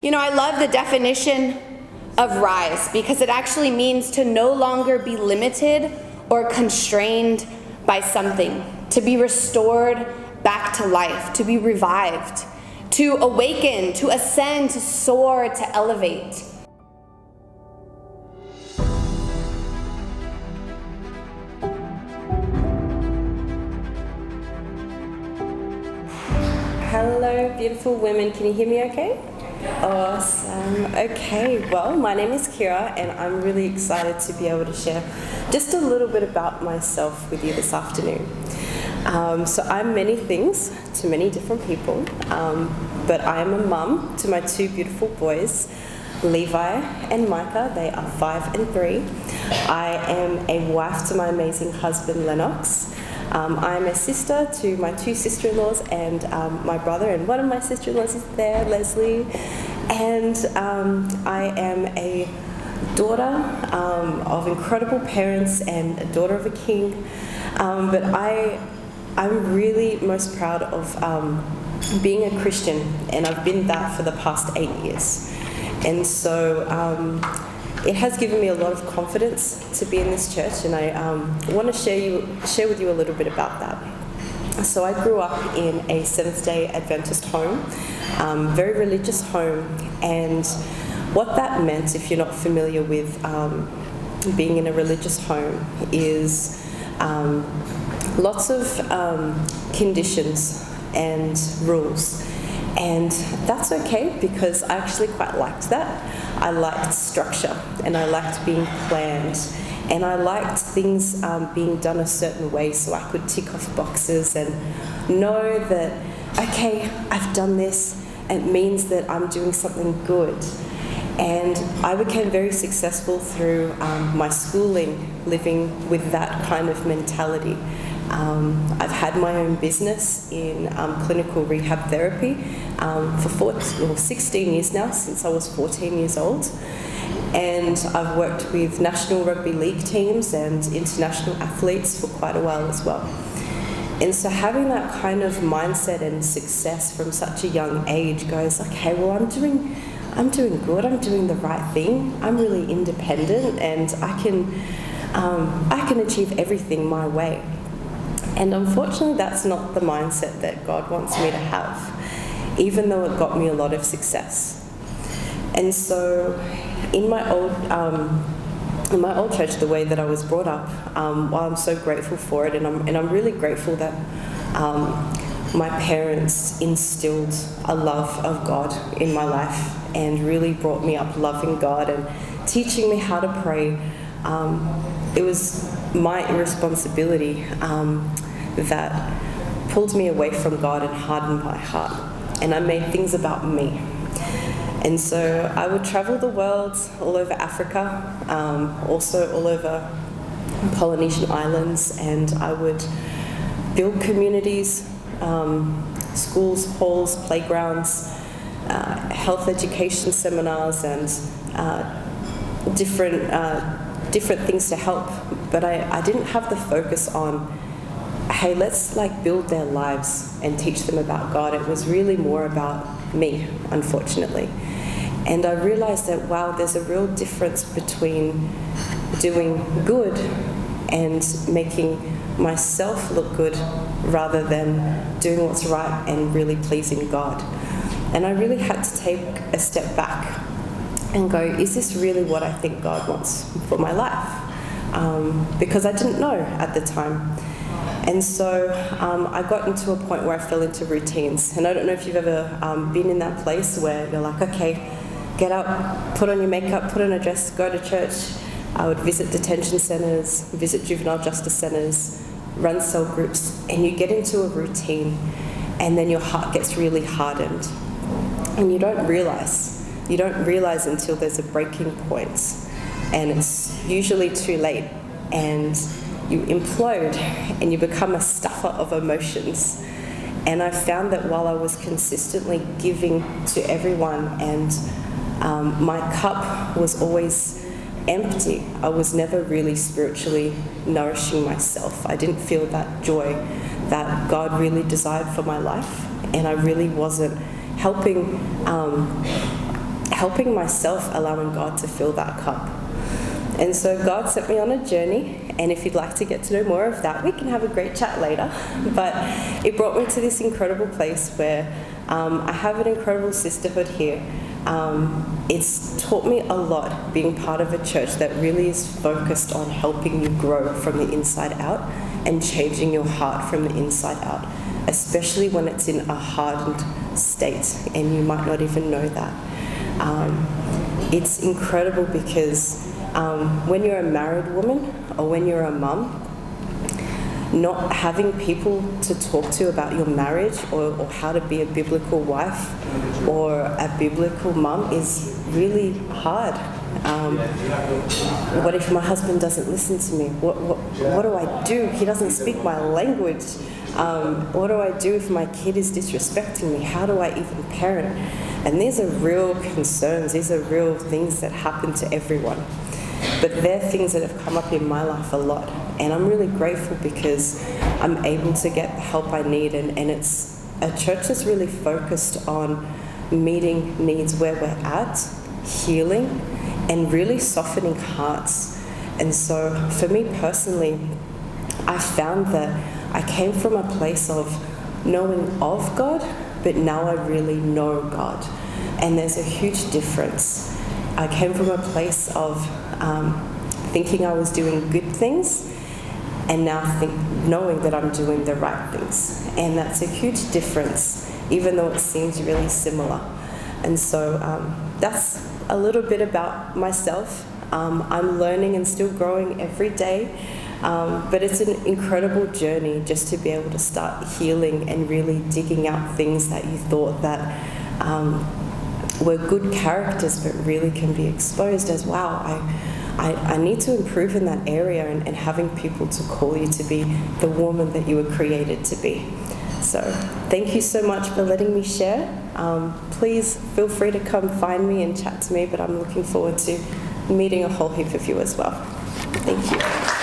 You know, I love the definition of rise because it actually means to no longer be limited or constrained by something, to be restored back to life, to be revived, to awaken, to ascend, to soar, to elevate. Hello, beautiful women. Can you hear me okay? Awesome. Okay, well, my name is Keira, and I'm really excited to be able to share just a little bit about myself with you this afternoon. So I'm many things to many different people, but I am a mum to my two beautiful boys, Levi and Micah. They are 5 and 3. I am a wife to my amazing husband, Lennox. I'm a sister to my 2 sister-in-laws and my brother, and one of my sister-in-laws is there, Leslie. And I am a daughter of incredible parents and a daughter of a king. But I'm really most proud of being a Christian, and I've been that for the past 8 years. And so it has given me a lot of confidence to be in this church, and I want to share with you a little bit about that. So I grew up in a Seventh-day Adventist home, very religious home, and what that meant, if you're not familiar with being in a religious home, is lots of conditions and rules. And that's okay, because I actually quite liked that. I liked structure, and I liked being planned, and I liked things being done a certain way so I could tick off boxes and know that, okay, I've done this, and it means that I'm doing something good. And I became very successful through my schooling, living with that kind of mentality. I've had my own business in clinical rehab therapy for 16 years now, since I was 14 years old. And I've worked with national rugby league teams and international athletes for quite a while as well. And so having that kind of mindset and success from such a young age goes, okay, well, I'm doing good, I'm doing the right thing, I'm really independent, and I can achieve everything my way. And unfortunately, that's not the mindset that God wants me to have, even though it got me a lot of success. And so in my old church, the way that I was brought up, while I'm so grateful for it, and I'm really grateful that my parents instilled a love of God in my life and really brought me up loving God and teaching me how to pray. It was my irresponsibility that pulled me away from God and hardened my heart, and I made things about me. And so I would travel the world, all over Africa, also all over Polynesian islands, and I would build communities, schools, halls, playgrounds, health education seminars, and different things to help. But I didn't have the focus on, hey, let's build their lives and teach them about God. It was really more about me, unfortunately. And I realized that, wow, there's a real difference between doing good and making myself look good rather than doing what's right and really pleasing God. And I really had to take a step back and go, is this really what I think God wants for my life? Because I didn't know at the time. And so I got into a point where I fell into routines. And I don't know if you've ever been in that place where you're like, okay, get up, put on your makeup, put on a dress, go to church. I would visit detention centres, visit juvenile justice centres, run cell groups, and you get into a routine, and then your heart gets really hardened. And you don't realise until there's a breaking point, and it's usually too late, and you implode and you become a stuffer of emotions. And I found that while I was consistently giving to everyone and my cup was always empty, I was never really spiritually nourishing myself. I didn't feel that joy that God really desired for my life, and I really wasn't helping helping myself, allowing God to fill that cup. And so God sent me on a journey, and if you'd like to get to know more of that, we can have a great chat later. But it brought me to this incredible place where I have an incredible sisterhood here. It's taught me a lot being part of a church that really is focused on helping you grow from the inside out and changing your heart from the inside out, especially when it's in a hardened state and you might not even know that. It's incredible because when you're a married woman or when you're a mum, not having people to talk to about your marriage or how to be a biblical wife or a biblical mum is really hard. What if my husband doesn't listen to me? What do I do? He doesn't speak my language. What do I do if my kid is disrespecting me? How do I even parent? And these are real concerns. These are real things that happen to everyone. But they're things that have come up in my life a lot. And I'm really grateful because I'm able to get the help I need. And it's a church that's really focused on meeting needs where we're at, healing, and really softening hearts. And so for me personally, I found that I came from a place of knowing of God, but now I really know God. And there's a huge difference. I came from a place of thinking I was doing good things, and now knowing that I'm doing the right things. And that's a huge difference, even though it seems really similar. And so that's a little bit about myself. I'm learning and still growing every day, but it's an incredible journey just to be able to start healing and really digging out things that you thought that were good characters but really can be exposed as, wow, I need to improve in that area, and having people to call you to be the woman that you were created to be. So thank you so much for letting me share. Please feel free to come find me and chat to me, but I'm looking forward to meeting a whole heap of you as well. Thank you.